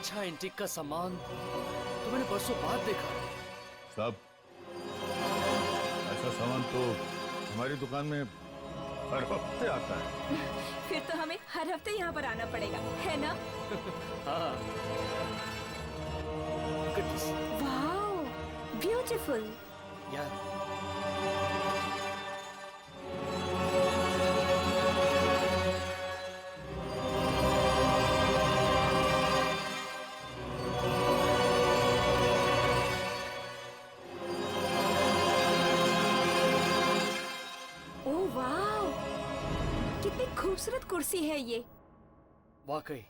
अच्छा एंटीक का सामान तो मैंने बरसों बाद देखा। सब ऐसा सामान तो हमारी दुकान में हर हफ्ते आता है। फिर तो हमें हर हफ्ते यहाँ पर आना पड़ेगा, है ना? हाँ। Wow, beautiful. यार कितनी खूबसूरत कुर्सी है ये। वाकई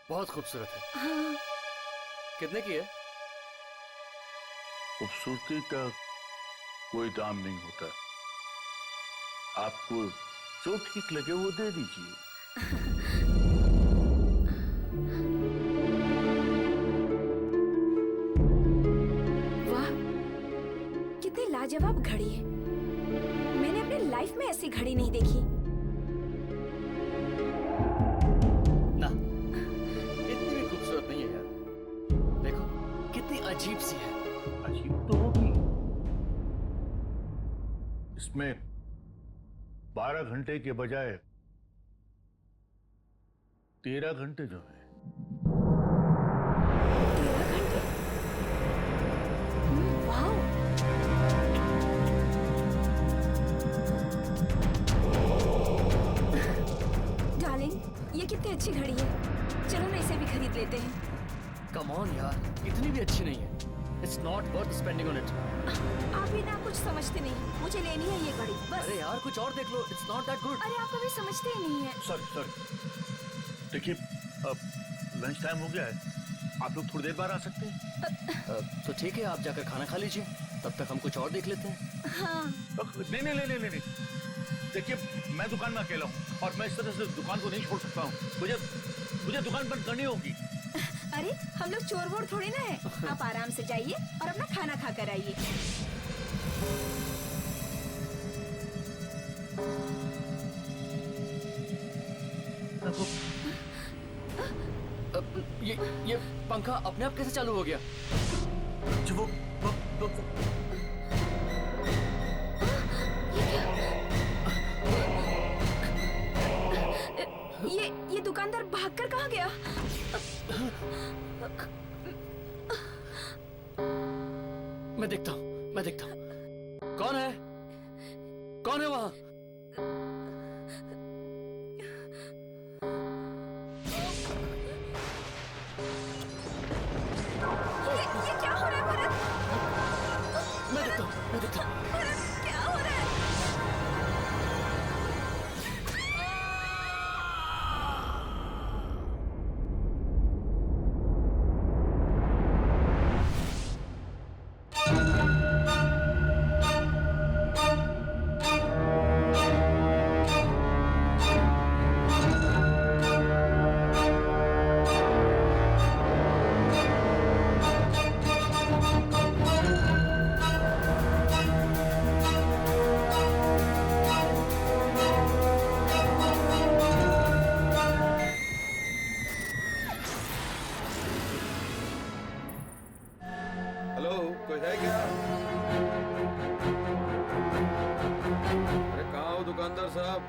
बहुत खूबसूरत है। हाँ। कितने की है? खूबसूरती का कोई दाम नहीं होता। आपको जो ठीक लगे वो दे दीजिए। वाह, कितनी लाजवाब घड़ी है। मैंने अपनी लाइफ में ऐसी घड़ी नहीं देखी। ना, इतनी भी खूबसूरत नहीं है यार। देखो कितनी अजीब सी है। अजीब तो होगी। इसमें 12 घंटे के बजाय 13 घंटे जो है। 13 घंटे? वाओ। डार्लिंग, ये कितनी अच्छी घड़ी है। चलो ना इसे भी खरीद लेते हैं। कम ऑन यार, इतनी भी अच्छी नहीं है। It's not worth spending on it. आप भी ना कुछ समझते नहीं। मुझे लेनी है ये घड़ी बस। अरे यार कुछ और देख लो। It's not that good. अरे आप कभी समझते ही नहीं है। सर देखिए, अब लंच टाइम हो गया है। आप लोग थोड़ी देर बाद आ सकते हैं? तो ठीक है, आप जाकर खाना खा लीजिए, तब तक हम कुछ और देख लेते हैं। हाँ। नहीं। देखिए, मैं दुकान में अकेला हूँ और मैं इस तरह से दुकान को नहीं छोड़ सकता हूँ। मुझे दुकान बंद करनी होगी। अरे हम लोग चोर वोर थोड़ी ना है। आप आराम से जाइए और अपना खाना खा कर आइए। ये पंखा अपने आप कैसे चालू हो गया? ये दुकानदार भागकर कहाँ गया? मैं देखता हूँ। कौन है वहाँ? ये क्या हो रहा है भरत? मैं देखता हूँ। भरत, क्या हो रहा है? कोई है क्या? अरे कहाँ हो दुकानदार साहब?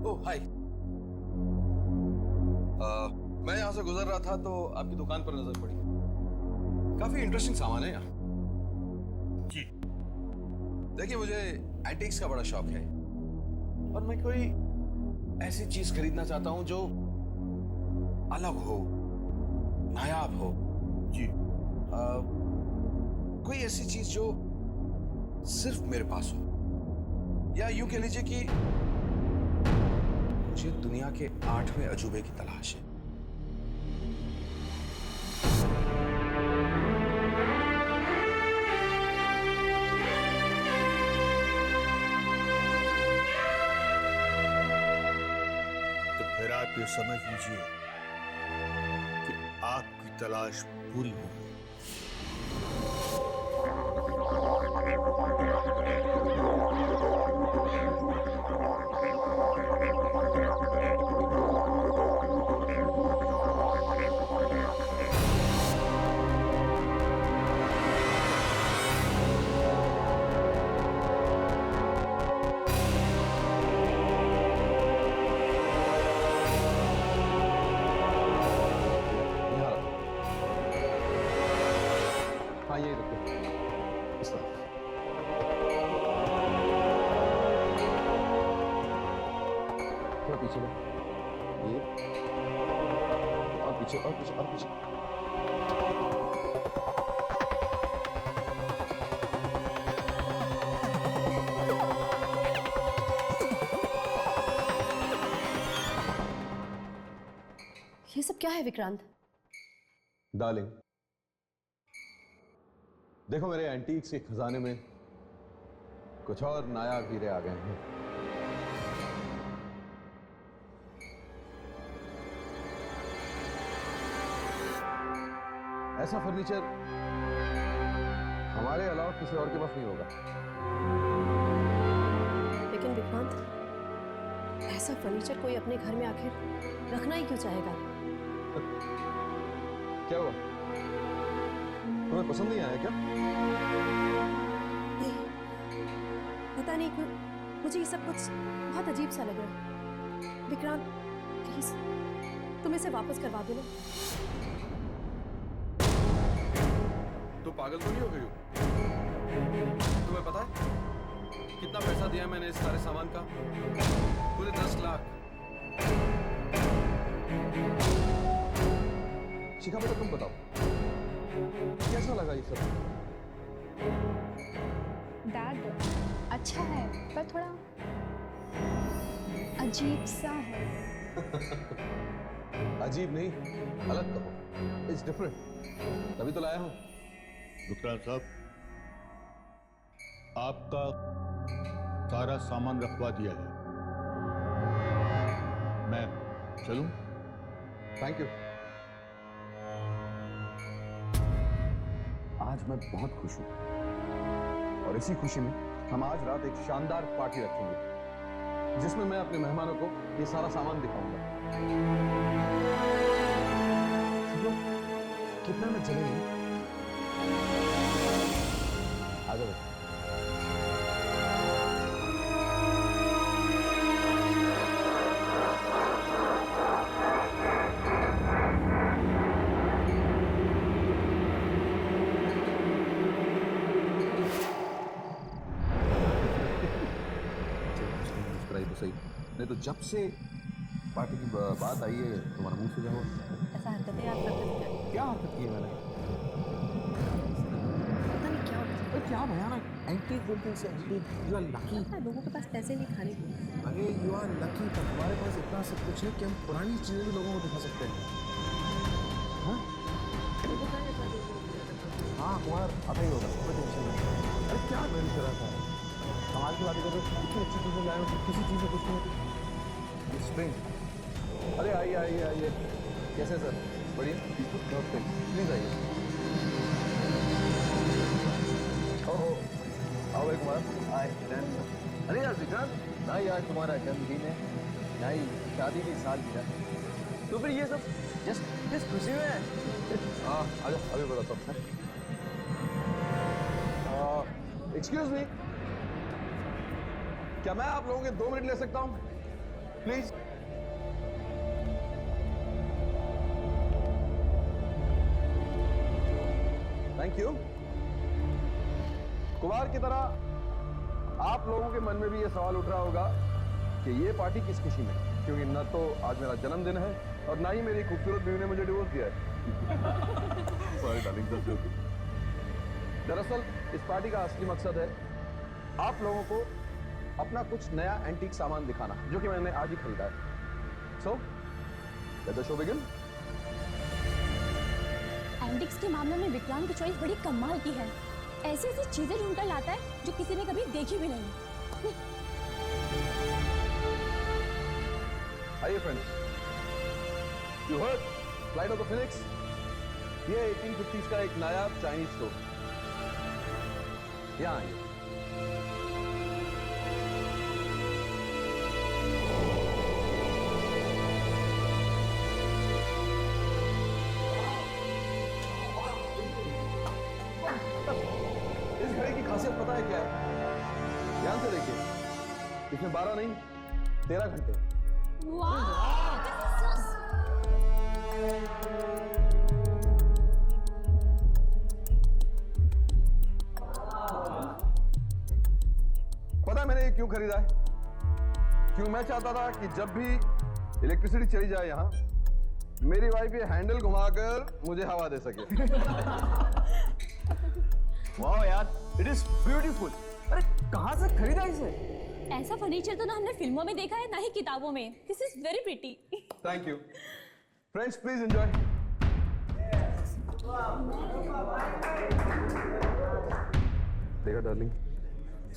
ओह हाय। मैं यहाँ से गुजर रहा था तो आपकी दुकान पर नजर पड़ी। काफी इंटरेस्टिंग सामान है यहाँ। जी। देखिए मुझे एंटीक्स का बड़ा शौक है और मैं कोई ऐसी चीज खरीदना चाहता हूं जो अलग हो, नायाब हो। जी। कोई ऐसी चीज जो सिर्फ मेरे पास हो, या यूं कह लीजिए कि मुझे दुनिया के 8वें अजूबे की तलाश है। फिर आप ये समझ लीजिए कि आपकी तलाश पूरी हो गई। हाँ यही रख दो इस तरफ। थोड़ा पीछे लो, ये और पीछे और पीछे और पीछे। ये सब क्या है विक्रांत? डार्लिंग, देखो मेरे एंटीक्स के खजाने में कुछ और नायाब हीरे आ गए हैं। ऐसा फर्नीचर हमारे अलावा किसी और के पास नहीं होगा। लेकिन विक्रांत, ऐसा फर्नीचर कोई अपने घर में आखिर रखना ही क्यों चाहेगा? क्या हुआ, तुम्हें पसंद नहीं आया क्या? नहीं, पता नहीं क्यों मुझे ये सब कुछ बहुत अजीब सा लग रहा है। विक्रांत, प्लीज तुम इसे वापस करवा दो ना। तो पागल तो नहीं हो गई हो? तुम्हें पता है कितना पैसा दिया मैंने इस सारे सामान का? पूरे 10 लाख। शिखा बेटा तुम बताओ, कैसा लगा ये सब? डैड अच्छा है पर थोड़ा अजीब सा है। अजीब नहीं, अलग कहो। इट्स डिफरेंट, तभी तो लाया हूं। विक्रांत साहब, आपका सारा सामान रखवा दिया है। मैं चलूं? Thank you. आज मैं बहुत खुश हूं और इसी खुशी में हम आज रात एक शानदार पार्टी रखेंगे जिसमें मैं अपने मेहमानों को ये सारा सामान दिखाऊंगा। कितना में चलेंगे? आ जाओ। मुस्कुराई तो सही, नहीं तो जब से पार्टी की बात आई है तुम्हारा मुंह से जाओ। ऐसा हरकतें आप करते हैं। क्या हरकत की है मैंने? पता नहीं क्या होता है। अरे क्या भयानक एंटीक बिल्डिंग से यू आर लकी। पता है, लोगों के पास पैसे नहीं खाने को। अरे यू आर लकी, तो हमारे पास इतना सब कुछ है कि हम पुरानी चीजें भी लोगों को दिखा सकते हैं। हाँ हाँ कुमार आता ही होगा, कोई टेंशन नहीं। अरे क्या मेरी तरह था कमाल की बात है, इतनी अच्छी चीजें लाए हो किसी चीज में कुछ नहीं। स्ट्रेंज। अरे आइए आइए आइए, कैसे सर? बढ़िया, प्लीज आइए। ओहो आओ एक बार। अरे यार विक्रांत, ना यार तुम्हारा जन्मदिन है ना ही शादी की सालगिरह, तो फिर ये सब जस्ट किस खुशी में है? हाँ आ जाओ, अभी बताता हूँ। एक्सक्यूज मी, क्या मैं आप लोगों के 2 मिनट ले सकता हूँ प्लीज? Thank you. कुमार की तरह आप लोगों के मन में भी ये सवाल उठ रहा होगा कि ये पार्टी किस खुशी में, क्योंकि न तो आज मेरा जन्मदिन है और ना ही मेरी खूबसूरत बीवी ने मुझे डिवोर्स दिया है। Sorry darling, just joking. दरअसल इस पार्टी का असली मकसद है आप लोगों को अपना कुछ नया एंटीक सामान दिखाना, जो कि मैंने आज ही खरीदा है। So let the show begin. Antics के मामले में विक्रांत की चॉइस बड़ी कमाल की है। ऐसी ऐसी चीजें ढूंढकर लाता है जो किसी ने कभी देखी भी नहीं। आइए friends, you heard flight of the Phoenix. ये 1850s का एक नायाब चाइनीज स्टोर। यहाँ आइए। इस घड़ी की खासियत पता है क्या है? ध्यान से देखिए, इसमें 12 नहीं 13 घंटे। पता है मैंने ये क्यों खरीदा है? क्यों? मैं चाहता था कि जब भी इलेक्ट्रिसिटी चली जाए यहाँ, मेरी वाइफ ये हैंडल घुमाकर मुझे हवा दे सके। वाह यार, इट इज ब्यूटीफुल। अरे कहाँ से खरीदा इसे? ऐसा फर्नीचर तो ना हमने फिल्मों में देखा है ना ही किताबों में। This is very pretty. Thank you friends, please enjoy. देखा डार्लिंग,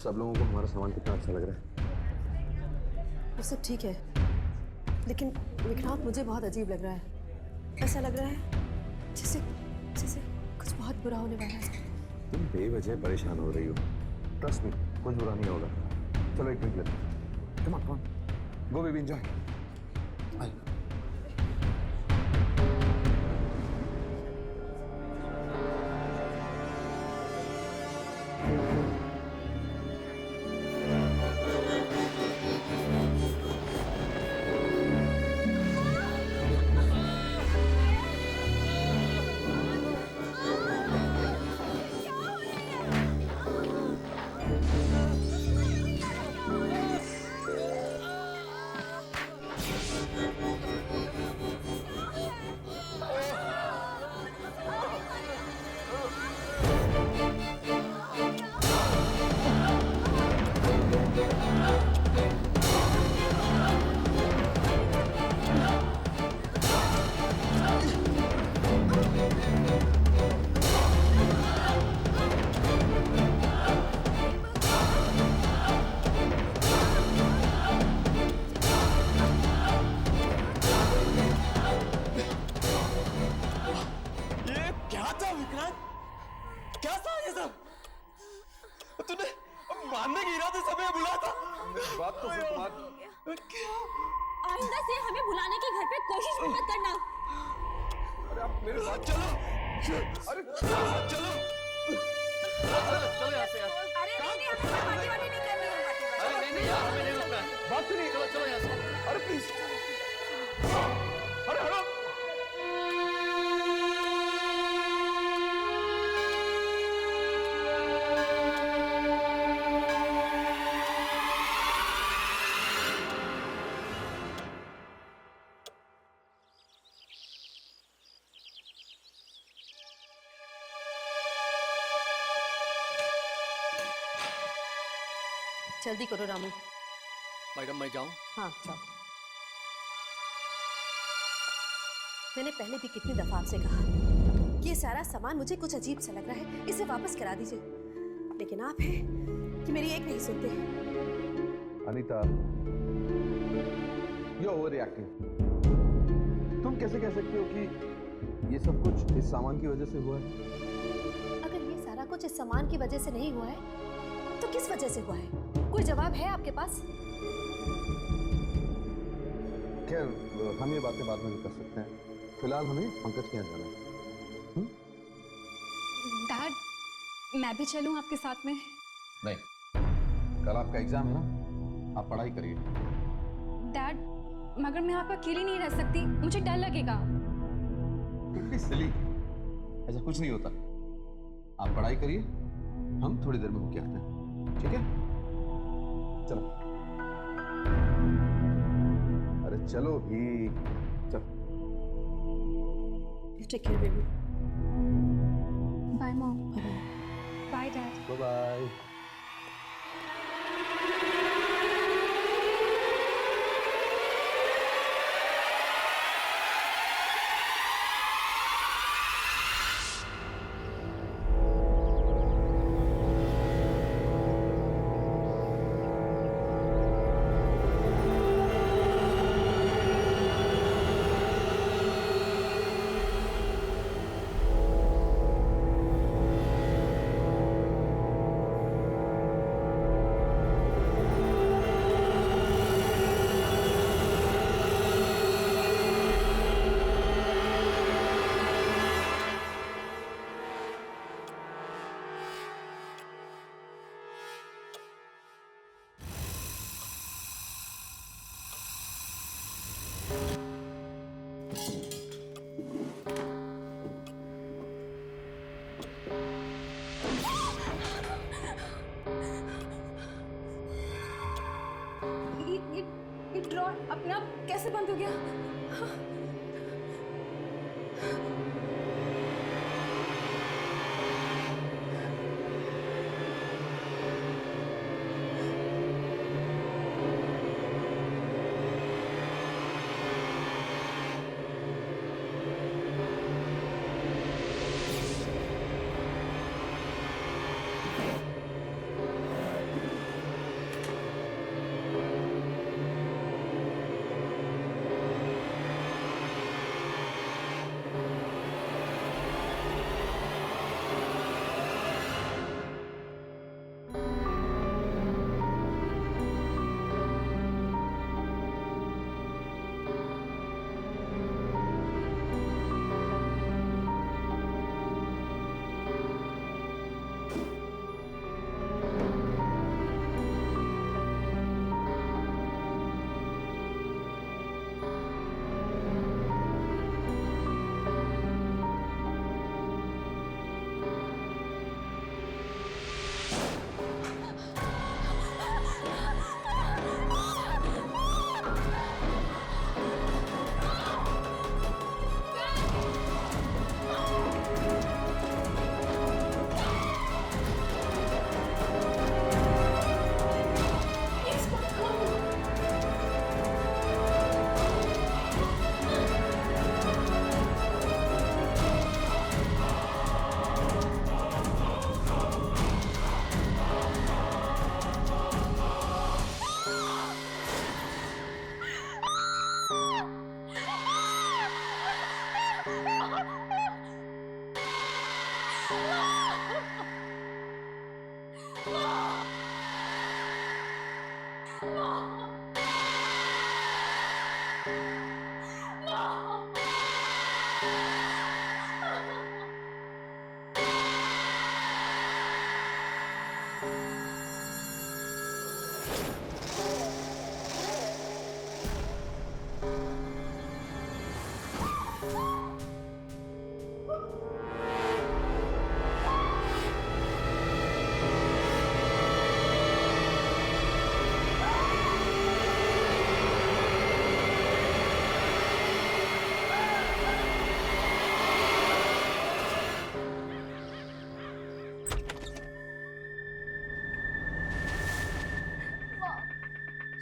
सब लोगों को हमारा सामान कितना अच्छा लग रहा है। वो सब ठीक है, लेकिन विक्रांत मुझे बहुत अजीब लग रहा है। ऐसा लग रहा है जैसे जैसे कुछ बहुत बुरा होने वाला है। तुम बेवजह परेशान हो रही हो। ट्रस्ट मी, कुछ बुरा नहीं होगा। चलो एक ड्रिंक लेते हैं। Come on, go baby, enjoy. क्या था ये सब? तूने मारने के इरादे से हमें बुलाया था? बात तो सुन तुम्हारी। आइंदा से हमें बुलाने की घर पे कोशिश भी मत करना। अरे आप मेरे साथ चलो, अरे चलो, चलो यहाँ से यार। अरे नहीं, हमें पार्टी वार्टी नहीं करनी है, पार्टी वार्टी। अरे नहीं यार, हमें नहीं रुकना है। बात सुनिए। चलो चलो यहाँ से। अरे प्लीज, अरे हटो। जल्दी करो रामू। मैडम मैं जाऊँ? हाँ जाओ। मैंने पहले भी कितनी दफा आपसे कहा कि ये सारा सामान मुझे कुछ अजीब सा लग रहा है, इसे वापस करा दीजिए, लेकिन आप हैं कि मेरी एक नहीं सुनते। Anita, you over reacting. तुम कैसे कह सकते हो कि ये सब कुछ इस सामान की वजह से हुआ है? अगर ये सारा कुछ इस सामान की वजह से नहीं हुआ है तो किस वजह से हुआ है? कोई जवाब है आपके पास? खैर, हम ये बातें बाद में भी कर सकते हैं। फिलहाल हमें पंकज के यहाँ जाना है। डैड, मैं भी चलूं आपके साथ में? नहीं, कल आपका एग्जाम है ना, आप पढ़ाई करिए। डैड, मगर मैं आपका अकेली नहीं रह सकती, मुझे डर लगेगा। कितनी सिली, ऐसा कुछ नहीं होता। आप पढ़ाई करिए, हम थोड़ी देर में होके आते हैं, ठीक है? चलो। अरे चलो भी, चलो। You take care, baby. Bye mom. Bye dad. Bye bye. कैसे बंद हो गया?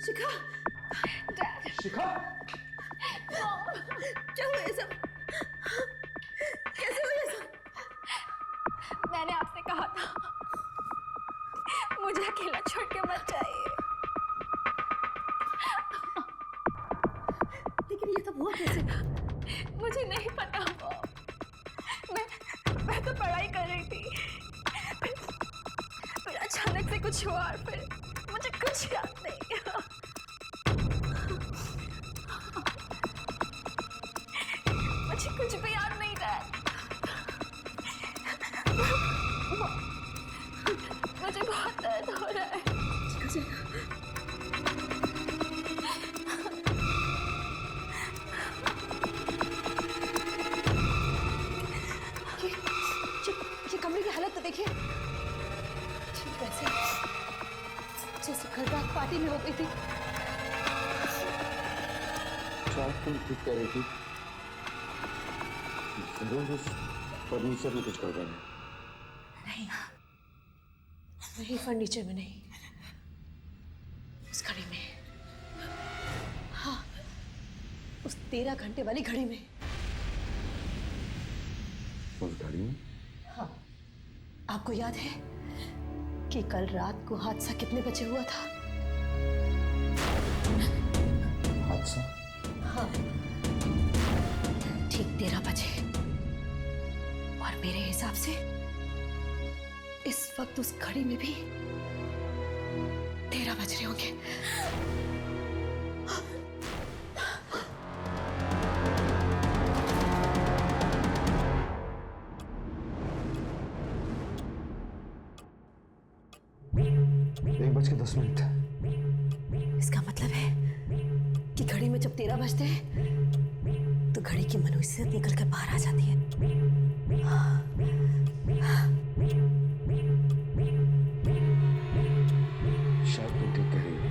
शिखा, शिखा, क्या हुआ ये सब? कैसे हुआ ये सब? मैंने आपसे कहा था मुझे अकेला छोड़ के मत जाइए। लेकिन ये सब हुआ कैसे? मुझे नहीं पता। मैं तो पढ़ाई कर रही थी, फिर अचानक से कुछ हुआ और फिर मुझे कुछ याद नहीं। मुझे कुछ भी याद नहीं रहा। मुझे बहुत दर्द हो रहा है। ये कमरे की हालत तो देखिए, ठीक वैसे जैसे कल रात पार्टी में हो गई थी। शायद तुम ठीक कह रही थी, जरूर उस फर्नीचर में कुछ गड़बड़ है। नहीं, वही फर्नीचर में नहीं, उस घड़ी में। हाँ, उस 13 घंटे वाली घड़ी में। उस घड़ी में? हाँ, आपको याद है कि कल रात को हादसा कितने बजे हुआ था? हादसा? हाँ, ठीक 13 बजे। और मेरे हिसाब से इस वक्त उस घड़ी में भी 13 बज रहे होंगे। एक 1:10। इसका मतलब है कि घड़ी में जब 13 बजते हैं तो घड़ी की मनुष्यत निकल कर बाहर आ जाती है। शायद तुम ठीक कह रही हो,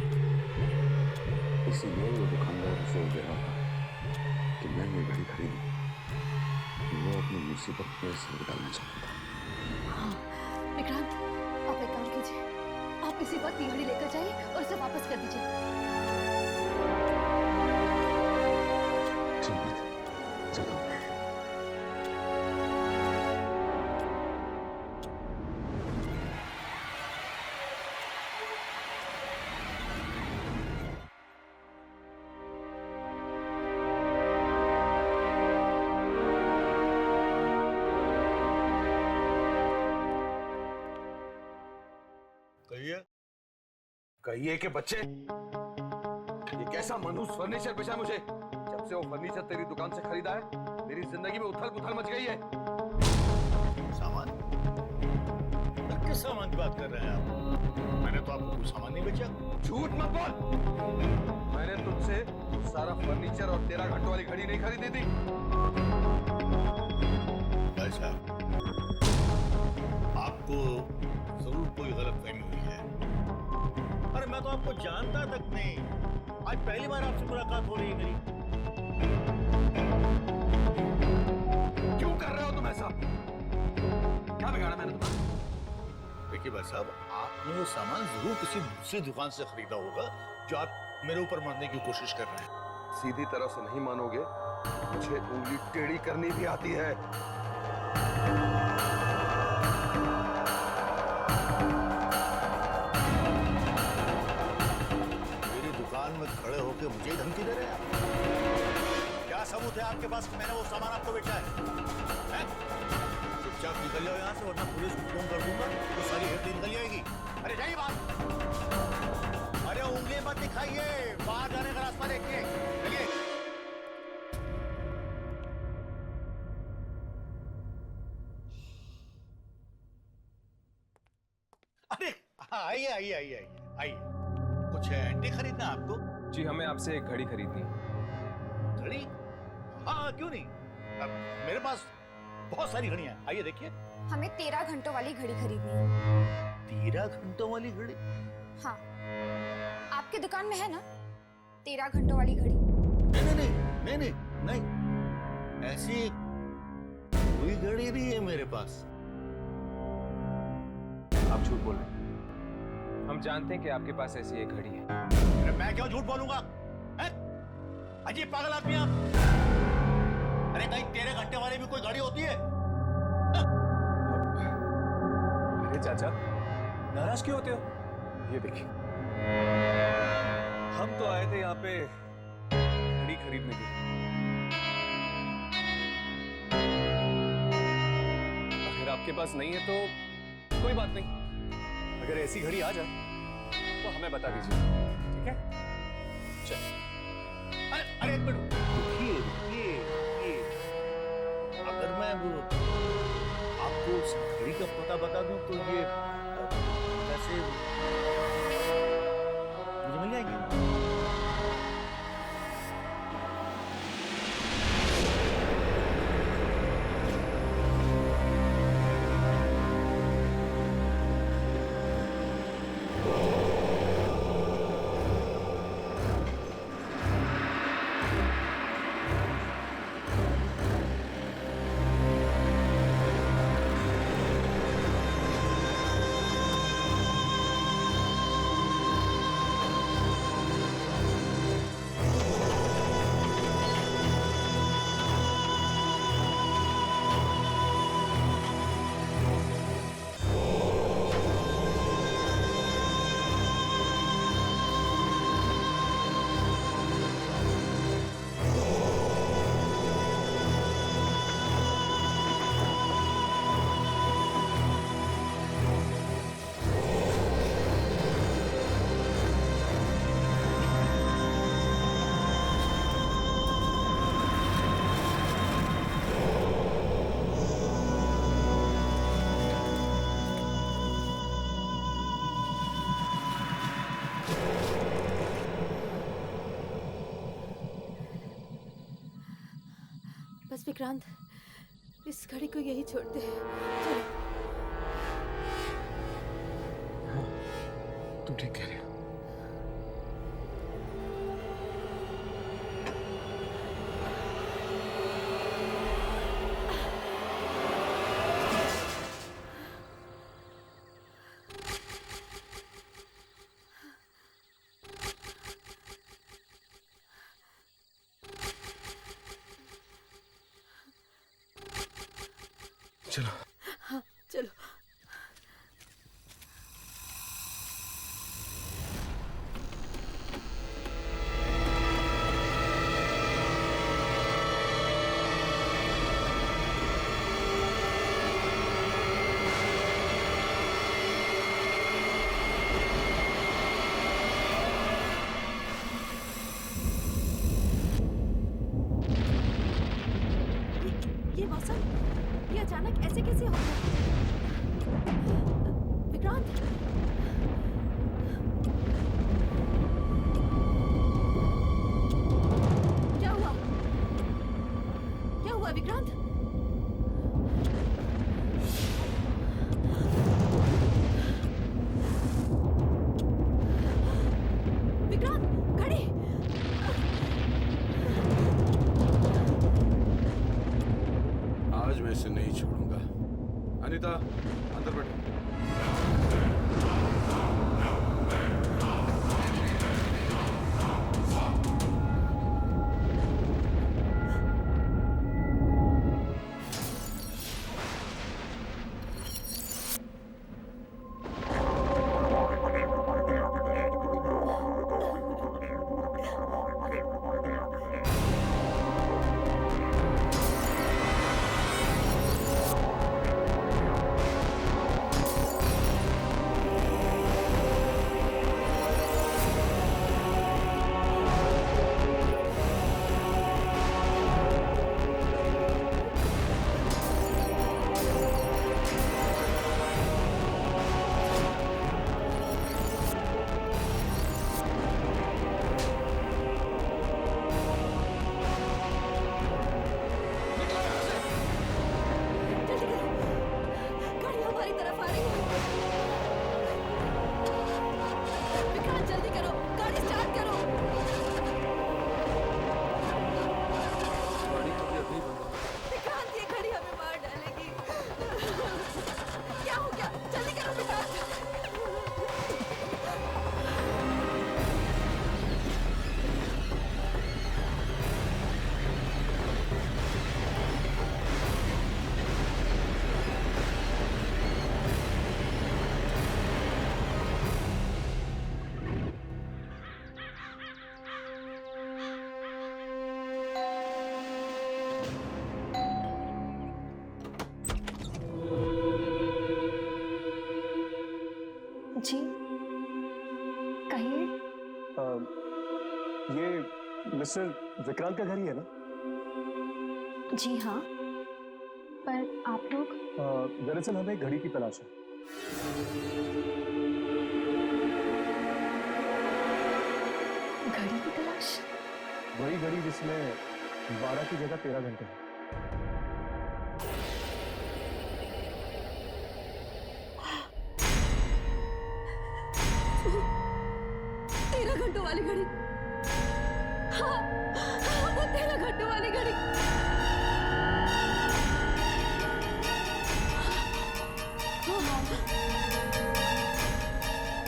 इसीलिए वो दुकानदार उसे सोच दे रहा था कि मैं ये घड़ी खरीदूं, वो अपनी मुसीबत में सिर डालना चाहता था। हाँ, विक्रांत, आप एक काम कीजिए, आप इसी वक्त ये घड़ी लेकर जाइए और उसे वापस कर दीजिए। चलो। कहिए कि बच्चे, ये कैसा मनुष्य फर्नीचर बेचा मुझे? जब से वो फर्नीचर तेरी दुकान से खरीदा है, मेरी जिंदगी में उथल पुथल मच गई है। सामान? किस सामान की बात कर रहे हैं आप? मैंने तो आपको कुछ सामान नहीं बेचा। झूठ मत बोल। मैंने तुझसे सारा फर्नीचर और 13 घंटों वाली घड़ी नहीं खरीदी थी। भाई साहब, आपको जरूर कोई गलतफहमी हुई है। अरे मैं तो आपको जानता तक नहीं, आज पहली बार आपसे मुलाकात हो रही है मेरी। क्यों कर रहे हो तुम ऐसा? क्या बिगाड़ा मैंने तुम्हारा? देखिए भाई साहब, आपने वो सामान जरूर किसी दूसरी दुकान से खरीदा होगा जो आप मेरे ऊपर मारने की कोशिश कर रहे हैं। सीधी तरह से नहीं मानोगे, मुझे उंगली टेढ़ी करनी भी आती है। मेरी दुकान में खड़े होकर मुझे धमकी दे रहे हैं आप? क्या सबूत है आपके पास कि मैंने वो सामान आपको बेचा है? चुपचाप निकल जाओ यहाँ से, वरना पुलिस को फोन कर दूंगा तो सारी हेल्प निकल जाएगी। अरे जाइए बात। अरे उंगली मत दिखाइए, बाहर जाने का रास्ता देखिए। चलिए। अरे आइए आइए आइए आइए आइए। कुछ एंटी खरीदना है आपको? जी, हमें आपसे एक घड़ी खरीदनी है। घड़ी? हाँ, क्यों नहीं। अब मेरे पास बहुत सारी घड़ियां हैं, आइए देखिए। हमें 13 घंटों वाली घड़ी खरीदनी है। 13 घंटों वाली घड़ी? हाँ, आपकी दुकान में है ना 13 घंटों वाली घड़ी? नहीं नहीं नहीं नहीं नहीं नहीं, ऐसी कोई घड़ी नहीं है मेरे पास। आप झूठ बोल रहे हैं। हम जानते हैं कि आपके पास ऐसी एक घड़ी है। अरे मैं क्यों झूठ बोलूंगा? अजीब पागल आदमी आप। अरे कहीं 13 घंटे वाली भी कोई घड़ी होती है? अरे चाचा, नाराज क्यों होते हो? ये देखिए, हम तो आए थे यहाँ पे घड़ी खरीदने के लिए। अगर आपके पास नहीं है तो कोई बात नहीं। अगर ऐसी घड़ी आ जाए तो हमें बता दीजिए, ठीक है? चल। अरे अरे एक मिनट रुकिए रुकिए रुकिए। अगर मैं आपको उस घड़ी का पता बता दूं तो ये पैसे मुझे मिल जाएंगे? बस विक्रांत, इस घड़ी को यही छोड़ते हैं। चलो। तुम ठीक कह रहे हो। चलो। हाँ चलो। ये मौसम, ये अचानक ऐसे कैसे हो गया? विक्रांत, क्या हुआ? क्या हुआ विक्रांत? विक्रांत, घड़ी! आज मैं इसे नहीं छोड़ूंगा। अनीता, अंदर बैठो। गाड़ी हमारी तरफ आ रही है। विक्रांत जल्दी करो, गाड़ी स्टार्ट करो। विक्रांत ये घड़ी हमें मार डालेगी। क्या हो गया? जल्दी करो विक्रांत। जी कहिए। ये मिस्टर विक्रांत का घर ही है ना? जी हाँ, पर आप लोग? दरअसल हमें एक घड़ी की तलाश है। घड़ी की तलाश? वही घड़ी जिसमें 12 की जगह 13 घंटे हैं। 13 घंटों वाली घड़ी। हाँ, वो 13 घंटों वाली घड़ी।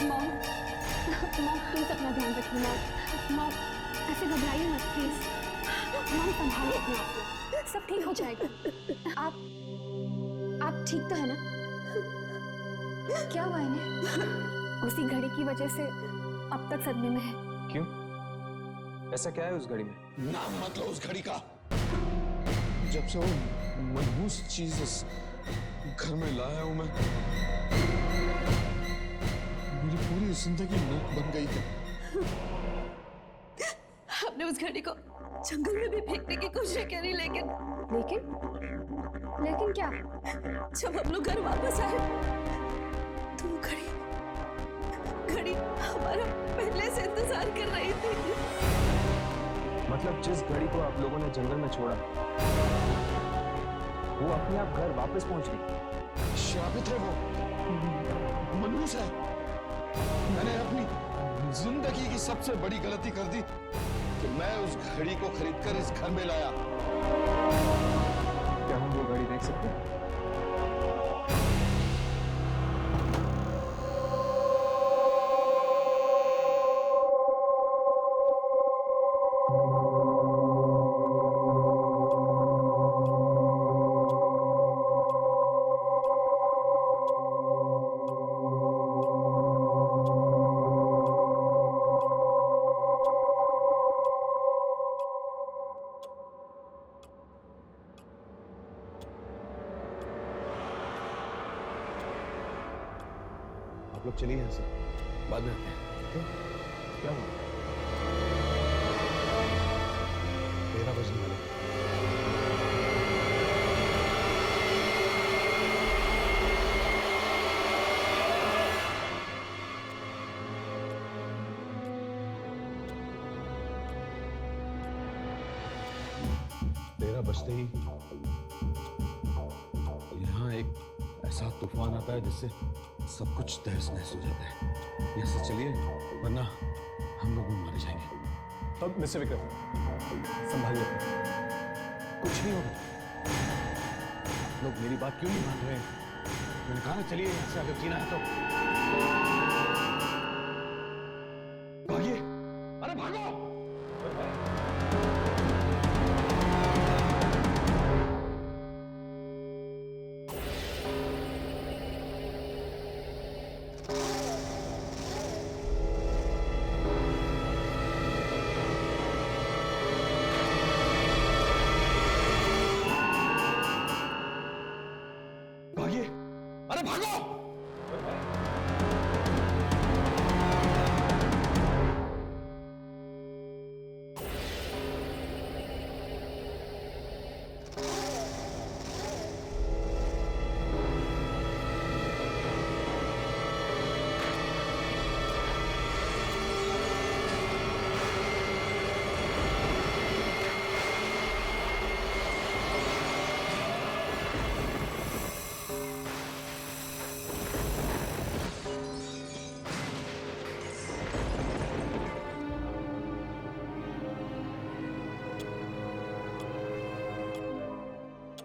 मॉम, मॉम प्लीज अपना ध्यान रखिए। मॉम ऐसे घबराइए मत प्लीज। मॉम संभालिए अपने आप को, सब ठीक हो जाएगा। आप ठीक तो है ना? क्या हुआ इन्हें? उसी घड़ी की वजह से अब तक सदमे में है। क्यों? ऐसा क्या है उस घड़ी में? नाम मत लो उस घड़ी का। जब से वो मनहूस चीज इस घर में लाया हूं मैं, मेरी पूरी जिंदगी नर्क बन गई है। हमने उस घड़ी को जंगल में भी फेंकने की कोशिश करी, लेकिन लेकिन क्या? जब हम लोग घर वापस आए तो वो घड़ी हमारा पहले से इंतजार कर रही थी। मतलब जिस घड़ी को आप लोगों ने जंगल में छोड़ा, वो अपने आप घर वापस पहुंच गई। शापित है वो, मनहूस है। मैंने अपनी जिंदगी की सबसे बड़ी गलती कर दी कि मैं उस घड़ी को खरीदकर इस घर में लाया। क्या हम वो घड़ी देख सकते हैं? आप लोग चलिए यहाँ से, बाद में आते हैं। क्यों? क्या हुआ? 13 बजने वाले। बजते ही यहाँ एक ऐसा तूफान आता है जिससे सब कुछ तहस नहस हो जाता है। यहाँ से चलिए वरना हम लोग मारे जाएंगे। अब मिस्टर विक्रम संभालिए अपने। कुछ नहीं होगा। लोग मेरी बात क्यों नहीं मान रहे हैं? मैंने कहा ना चलिए यहाँ से, अगर जीना है तो भागिए। अरे भागो। अरे भागो।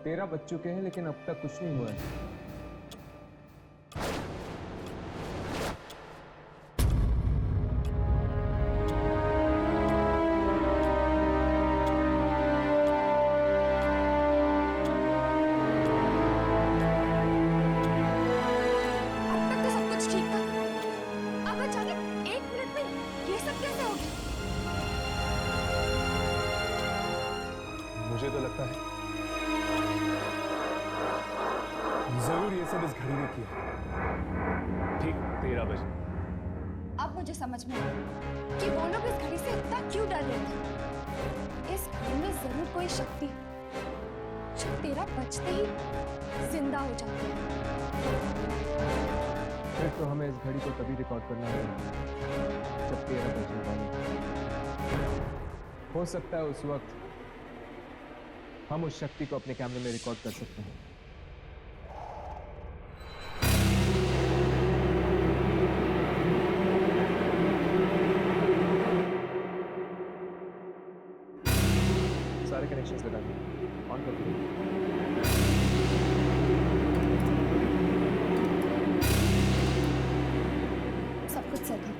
तेरह बज चुके हैं लेकिन अब तक कुछ नहीं हुआ है। अब तक तो सब कुछ ठीक था, अब अचानक 1 मिनट में ये सब कैसे हो गया? मुझे तो लगता है जरूर ये सब इस घड़ी ने किया। ठीक 13 बजे। अब मुझे समझ में आया कि वो लोग इस घड़ी से इतना क्यों डर रहे थे। इस घड़ी में जरूर कोई शक्ति है जो 13 बजते ही जिंदा हो जाती है। फिर तो हमें इस घड़ी को तभी रिकॉर्ड करना है जब 13 बजने वाले। हो सकता है उस वक्त हम उस शक्ति को अपने कैमरे में रिकॉर्ड कर सकते हैं। सारे कनेक्शंस लगा दिए, ऑन कर दिए। सब कुछ सेट है।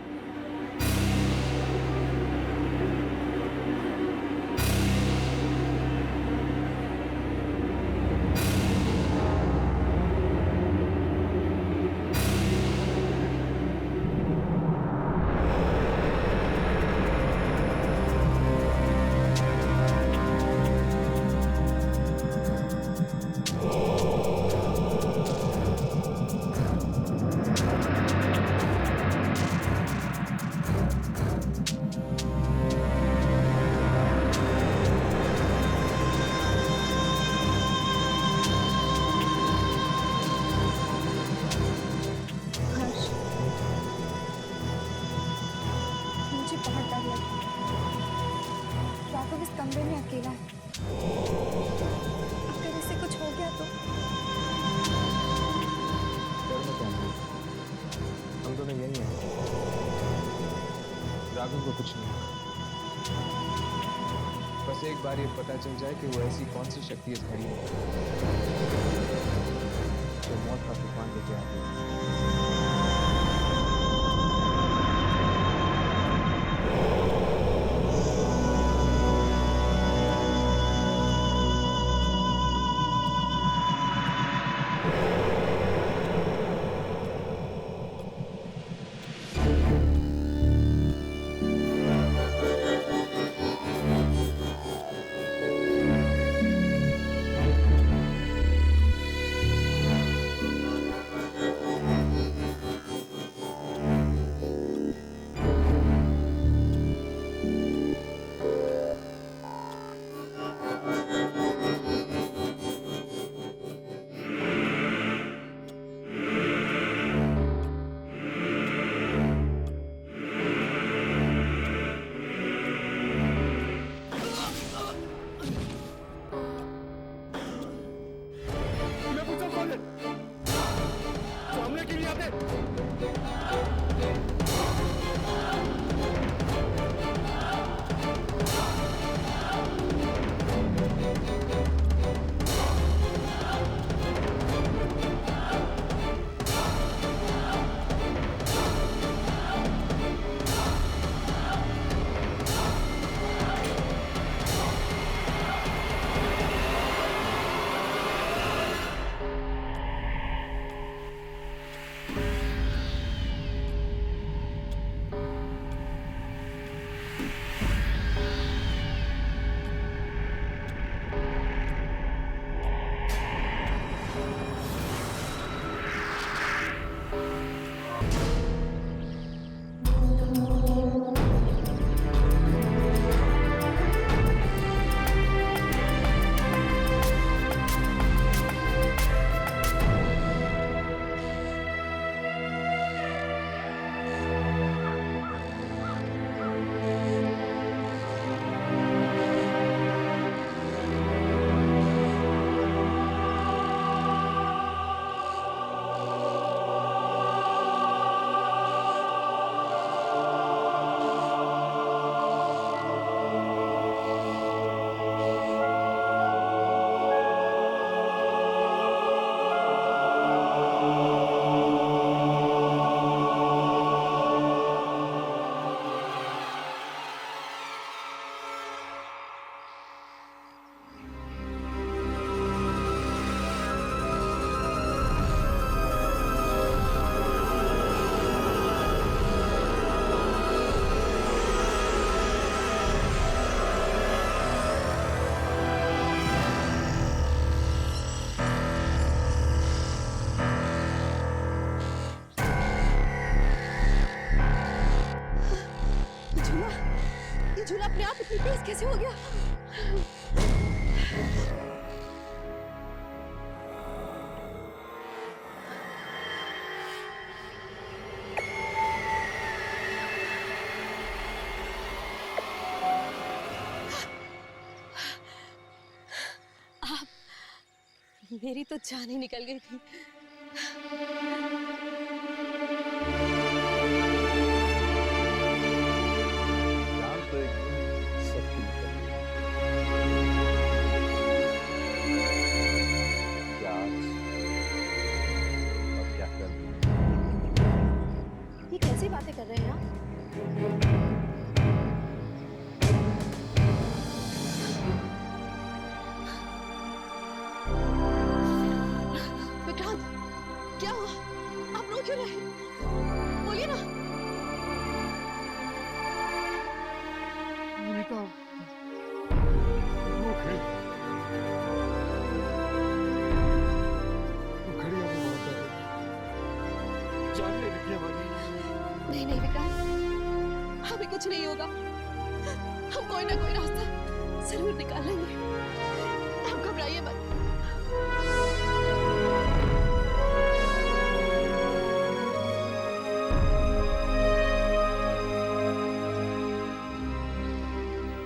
राघव इस कमरे में अकेला है। अगर इसे कुछ हो गया तो हम दोनों यही हैं। राघव को कुछ नहीं होगा। बस एक बार ये पता चल जाए कि वो ऐसी कौन सी शक्ति इस घड़ी में जो मौत का तूफान लेके आती है। आप इतनी तेज कैसे हो गया? आप मेरी तो जान ही निकल गई थी। जान तो एक सबकी निकल गई। क्या आज और क्या कल? ये कैसी बातें कर रहे हैं आप? विक्रांत, क्या हुआ? आप रो क्यों रहे हैं? बोलिए ना। मोनिका, वो खड़ी हमें मार कर जान ले रही है हमारी। नहीं नहीं विक्रांत, हमें कुछ नहीं होगा। हम कोई ना कोई रास्ता जरूर निकाल लेंगे। आप घबराइए मत।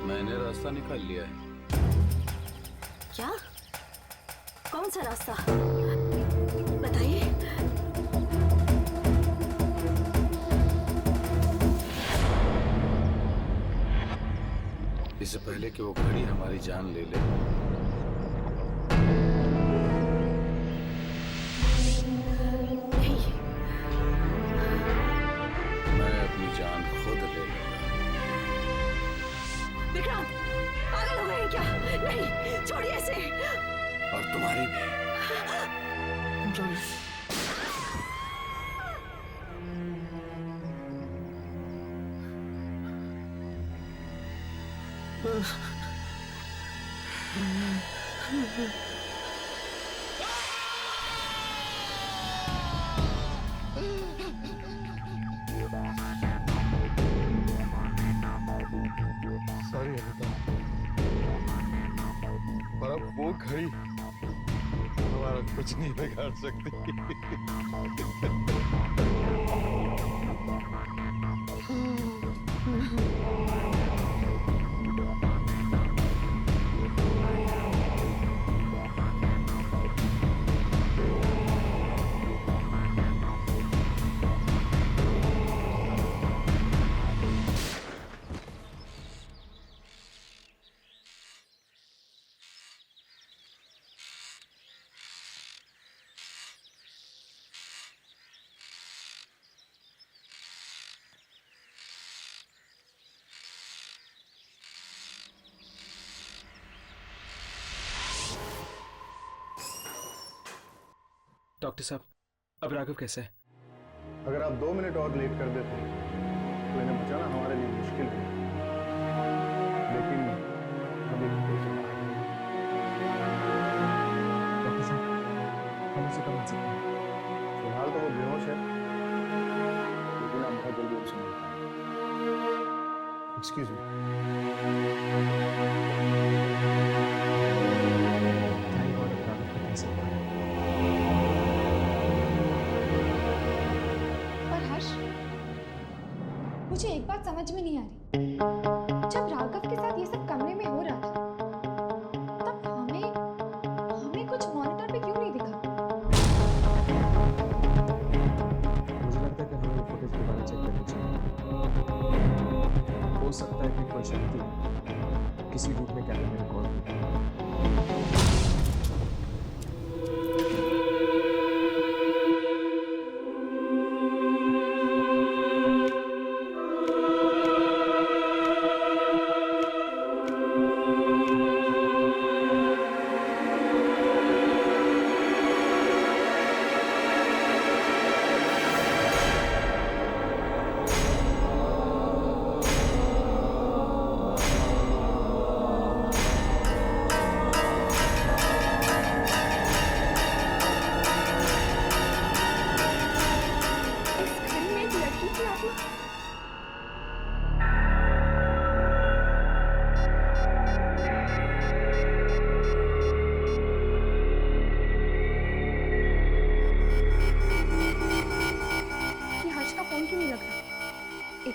मैंने रास्ता निकाल लिया है। क्या? कौन सा रास्ता? बताइए। इससे पहले कि वो घड़ी हमारी जान ले ले, नहीं, मैं अपनी जान खुद ले लूंगा। विक्रांत, पागल हो गए हैं क्या? नहीं, छोड़िए इसे। और तुम्हारी भी। सॉरी अनिता, पर अब वो घड़ी हमारा कुछ नहीं बिगाड़ सकती। डॉक्टर साहब, अब राघव कैसा है? अगर आप 2 मिनट और लेट कर देते तो इन्हें बचाना हमारे लिए मुश्किल है, लेकिन अभी कोई समाधान नहीं। डॉक्टर साहब, हम उसे कब मिल सकते हैं? फिलहाल तो वो बेहोश है, लेकिन आप बहुत जल्दी उसे मिल पाएंगे। Excuse me. थैंक गॉड, अब राघव का कैसे हुआ है? पर हर्ष, मुझे एक बात समझ में नहीं आ रही। जब राघव के साथ ये सब कमरे में हो रहा था, तब हमें कुछ मॉनिटर पे क्यों नहीं दिखा? मुझे लगता है कि हमें फुटेज दोबारा चेक करनी चाहिए। हो सकता है कि कोई शक्ति किसी रूप में कैमरे में रिकॉर्ड हो।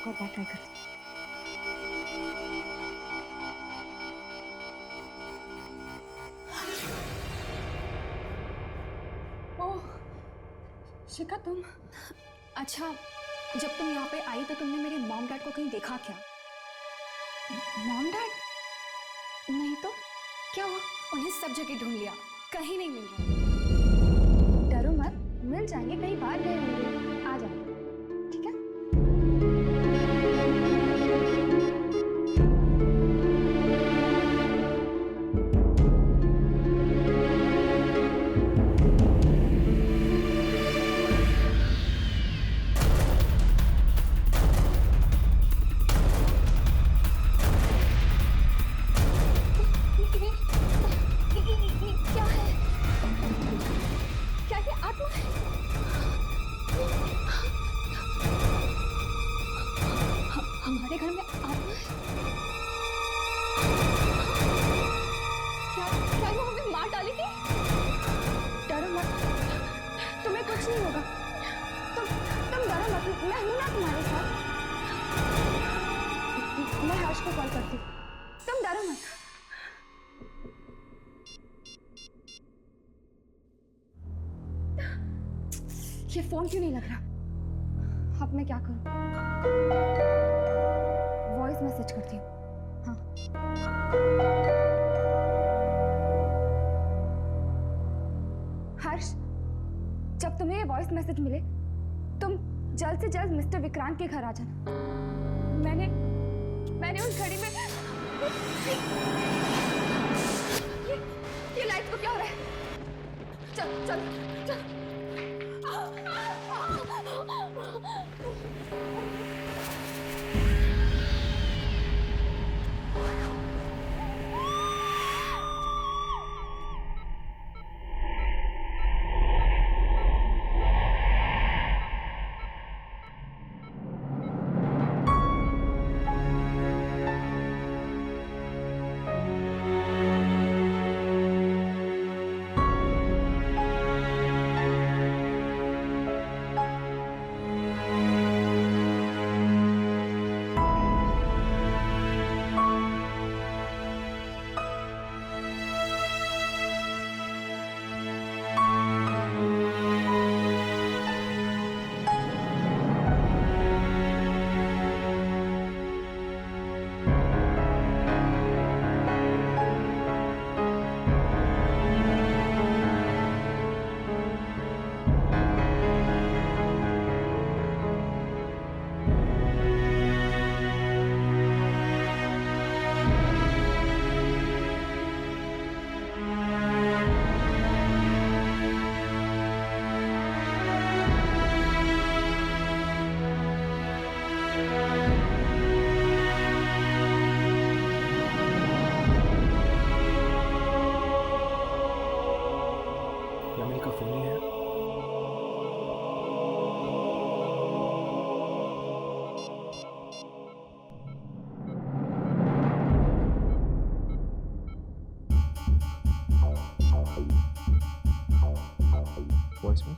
एक और बार ट्राई करती हूँ। ओह शिखा, तुम अच्छा, जब तुम यहाँ पे आई तो तुमने मेरे मॉम डैड को कहीं देखा क्या? Mom dad? नहीं तो क्या हुआ? उन्हें सब जगह ढूंढ लिया, कहीं नहीं मिल रहा। डरो मत, मिल जाएंगे, कहीं बाहर गए होंगे, आ जाएंगे, ठीक है? क्या है? क्या ये आत्मा है? हमारे घर में आत्मा है? क्या वो हमें मार डालेगी? डरो मत, तुम्हें कुछ नहीं होगा। तुम डरो मत, मैं हूं ना तुम्हारे साथ। मैं हर्ष को कॉल करती हूँ, तुम डरो मत। ये फोन क्यों नहीं लग रहा? अब मैं क्या करूं? वॉइस मैसेज करती हूँ। हाँ। हर्ष, जब तुम्हें ये वॉइस मैसेज मिले, तुम जल्द से जल्द मिस्टर विक्रांत के घर आ जाना। मैंने उस घड़ी में ये लाइट को क्या हो रहा है? चल चल चल। यामिनी का फोन ही है। वॉइस में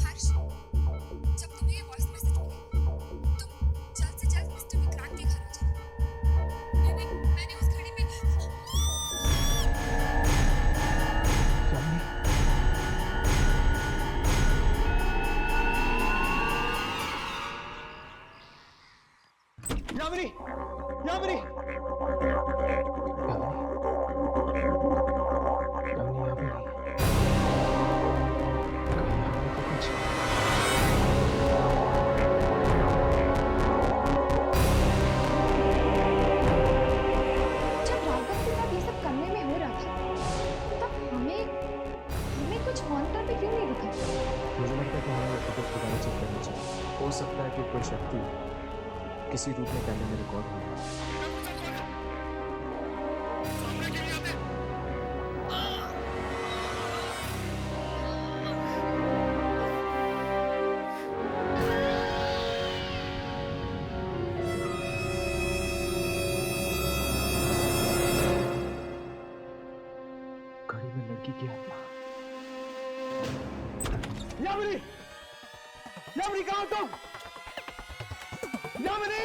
हर्ष, जब तुम्हें ये वॉइस मैसेज मिले, तुम जल्द से जल्द मिस्टर विक्रांत के घर आ जाना। मैंने उस घड़ी में यामिनी, यामिनी, यामिनी, यामिनी यहाँ पे नहीं। कहीं यहाँ पे तो कुछ जब राघव के साथ ये सब करने में हो रहा था, तब हमें कुछ मॉनिटर पे क्यों नहीं दिखा? मुझे लगता है कि हमें फुटेज दोबारा चेक करनी चाहिए। हो सकता है कि कोई शक्ति किसी रूप में कैमरे में रिकॉर्ड हुई है। घड़ी में लड़की की आत्मा। यामिनी! यामिनी कहाँ हो तुम? यामिनी!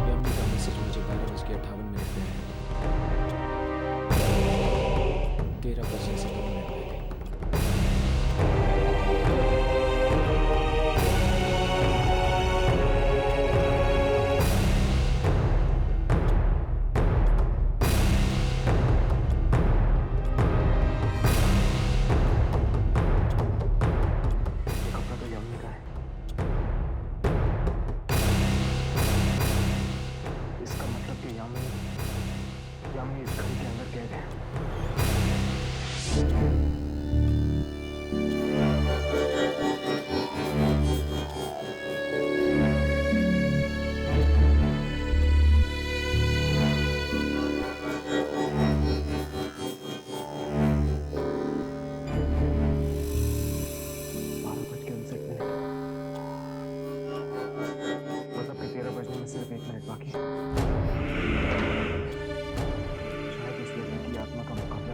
यमुनी का मैसेज मुझे 12:58 पे आया। 13 बजने से 2 मिनट पहले। ये कपड़ा तो यमुनी का है। इसका मतलब कि यामिनी इस घड़ी के अंदर कैद है। मतलब कि 13 बजने में सिर्फ 1 मिनट बाकी है। शायद इस लड़की की आत्मा का मुकाबला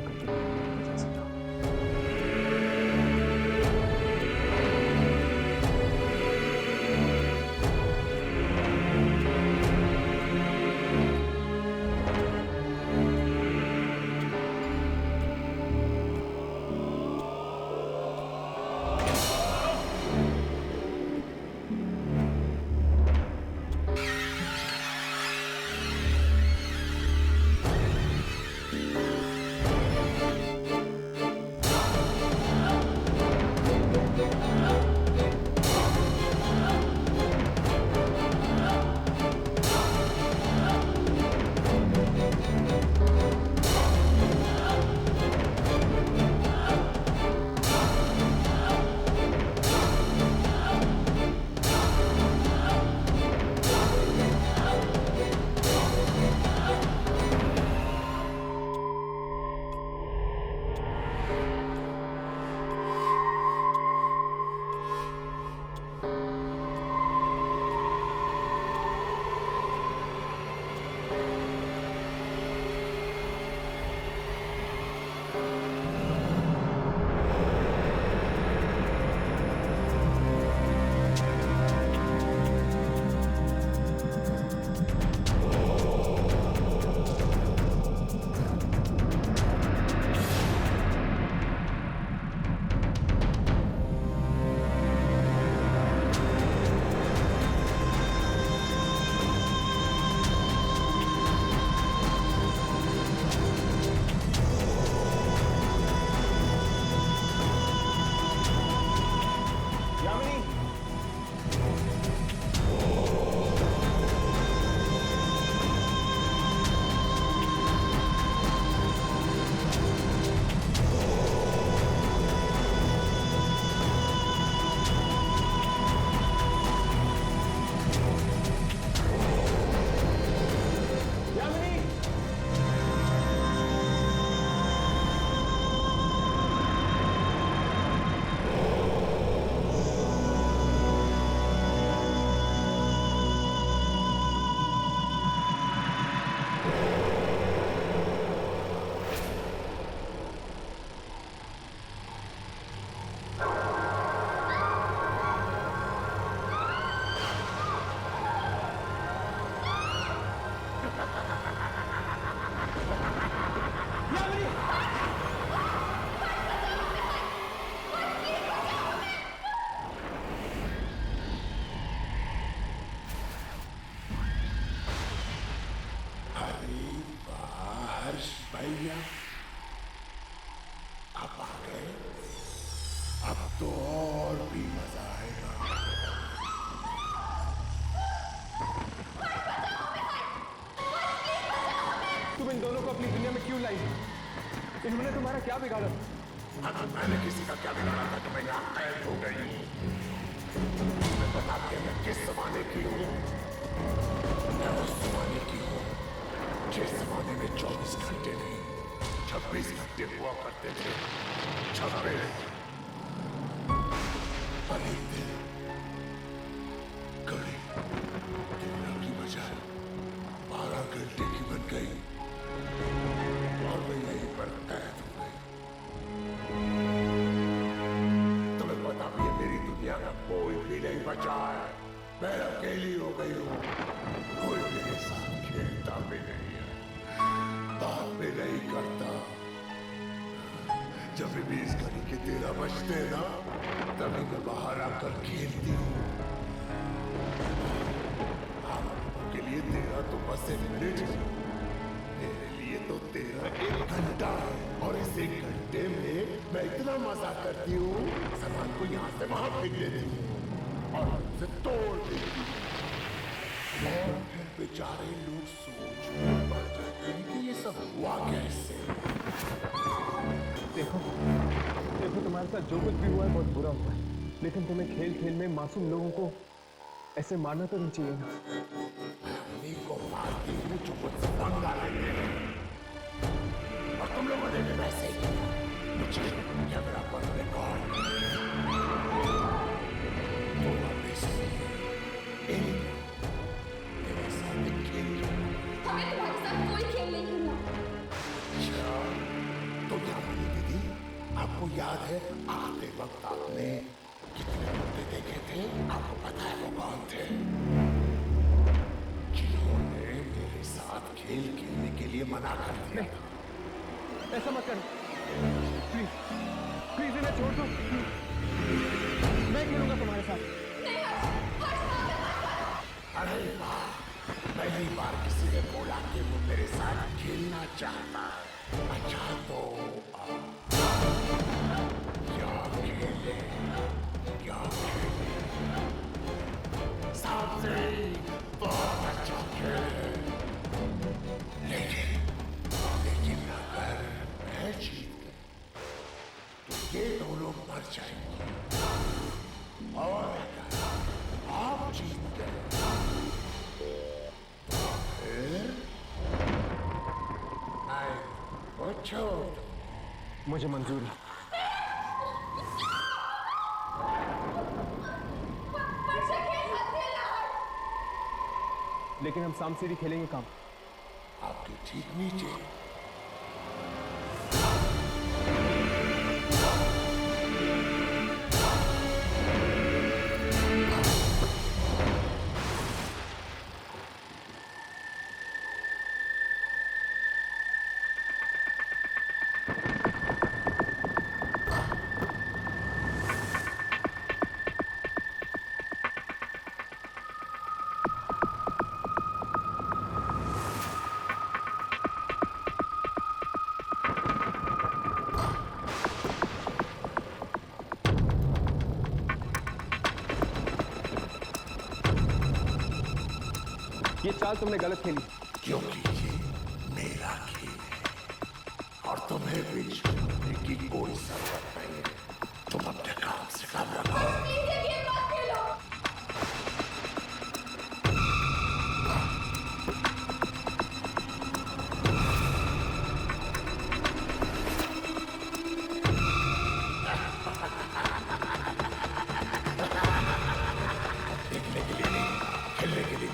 इन दोनों को अपनी दुनिया में क्यों लाई? इन्होंने तुम्हारा क्या बिगाड़ा? मैंने किसी का क्या बिगाड़ा था कि मैं यहाँ कैद हो गई हूँ? मैं बता दिया मैं किस जमाने की हूँ। मैं उस जमाने की हूँ जिस जमाने में 24 घंटे नहीं 26 घंटे हुआ करते थे। 26 और एक दिन घड़ी दुनिया की बजाय 12 घंटे की बन गई और मैं यहीं पर कैद हूँ। तुम्हें पता भी है मेरी दुनिया में कोई भी नहीं बचा है। मैं अकेली हो गई हूँ। कोई मेरे साथ खेलता भी नहीं है, बात भी नहीं करता। जब भी इस घड़ी के 13 बजते हैं ना, तभी मैं बाहर आकर खेलती हूँ। आप लोगों के लिए 13 तो बस एक मिनट है, मेरे लिए तो 13 एक घंटा है। और इस एक घंटे में मैं इतना मजा करती हूँ, सामान को यहाँ से वहां फेंक देती हूँ और उसे तोड़ देती हूँ। और फिर बेचारे लोग सोच में पड़ जाते हैं कि ये सब हुआ कैसे। देखो तुम्हारे साथ जो कुछ भी हुआ है बहुत बुरा हुआ है, लेकिन तुम्हें खेल खेल में मासूम लोगों को ऐसे मारना तो नहीं चाहिए ना। मैं को मारती हूँ जो मुझसे पंगा लेते हैं, और तुम लोगों ने भी वैसे ही किया। मुझे कैमरा पर रिकॉर्ड तो वापस मेरे साथ एक खेल हमें तुम्हारे साथ कोई खेल नहीं खेलना। अच्छा तो क्या बोली दीदी, आपको याद है आते वक्त आपने कितने मुद्दे देखे थे? आपको पता है वो कौन थे? जिन्होंने मेरे साथ खेल खेलने के लिए मना कर दिया था। ऐसा मत करो प्लीज, प्लीज इन्हें छोड़ दो। मैं खेलूंगा तुम्हारे साथ। अरे वाह, पहली बार किसी ने बोला कि वो मेरे साथ खेलना चाहता है। अच्छा तो क्या खेले? सांप से बहुत अच्छा खेल है, लेकिन अगर मैं जीत गई तो ये दोनों मर जाएंगे, और अगर आप जीत गए तो फिर मैं वो छोड़ दूं। मुझे मंजूर है, लेकिन हम सांप सीढ़ी खेलेंगे काम आपके ठीक नीचे। ये चाल तुमने गलत खेली, क्योंकि ये मेरा खेल है और तुम्हें भी छूटने की कोई जरूरत नहीं है। तुम अपने काम से काम रखो। देखने के लिए नहीं, खेलने के लिए।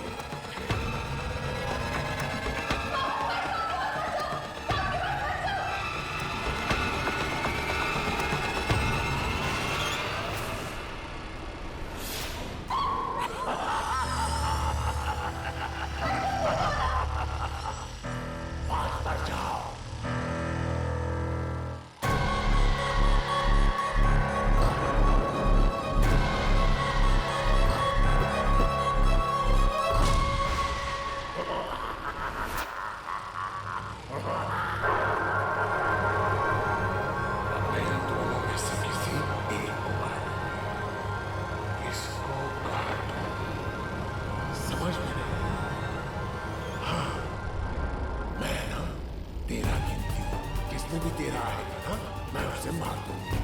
में भी तेरा आएगा ना, मैं उसे मार दूंगी।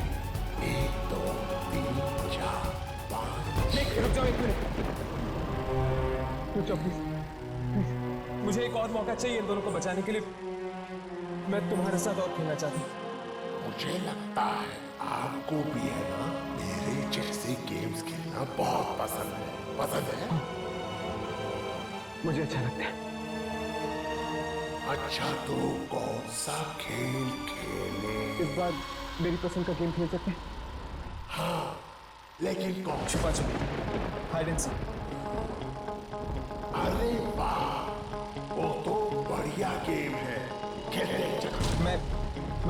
1 2 3 4 5। रुक जाओ 1 मिनट, रुक जाओ प्लीज। मुझे एक और मौका चाहिए इन दोनों को बचाने के लिए। मैं तुम्हारे साथ और खेलना चाहता हूँ। मुझे लगता है आपको भी है ना मेरे जैसे गेम्स खेलना बहुत पसंद है। पसंद है? मुझे अच्छा लगता है। अच्छा तो कौन सा खेल खेले? इस बार मेरी पसंद का गेम खेल सकते हैं? हाँ, लेकिन कौन? छुपा छुपी, हाइड एंड सीक। अरे वाह, वो तो बढ़िया गेम है, खेलते हैं चलो। मैं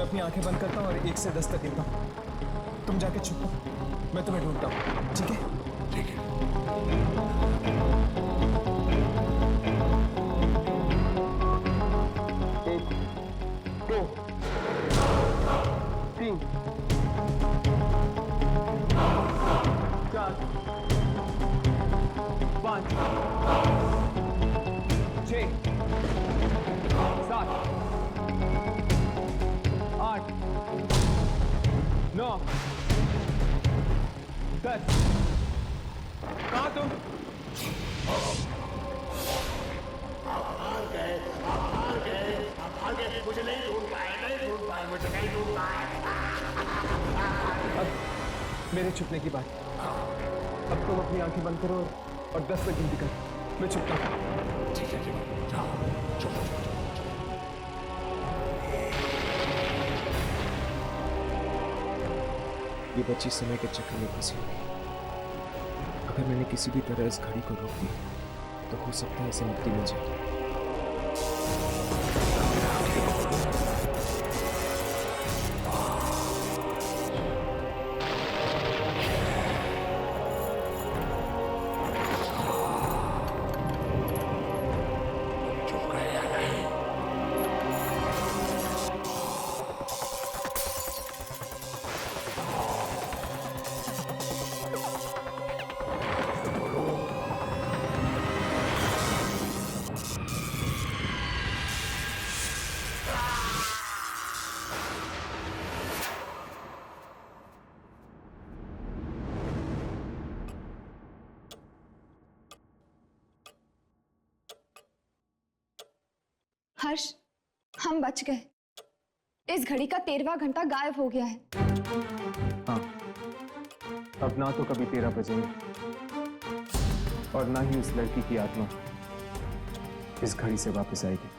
अपनी आंखें बंद करता हूँ और 1 से 10 तक गिनता हूँ। तुम जाके छुपो, मैं तुम्हें ढूंढता हूँ, ठीक है? ठीक है। 1 2 3 4 5 6 7 8 9 10। कहाँ तुम? मुझे नहीं ढूंढ पाए, मुझे नहीं ढूंढ पाए। अब मेरे छुपने की बात। अब तुम अपनी आंखें बंद करो और 10 तक गिनती करो। मैं छुपता हूँ। ठीक है, जाओ, चलो। ये बच्ची समय के चक्कर में फंसी हुई है। अगर मैंने किसी भी तरह इस घड़ी को रोक दिया तो हो सकता है इसे मुक्ति मिल जाए। हर्ष, हम बच गए। इस घड़ी का 13वां घंटा गायब हो गया है। हाँ, अब ना तो कभी 13 बजेंगे और ना ही उस लड़की की आत्मा इस घड़ी से वापस आएगी।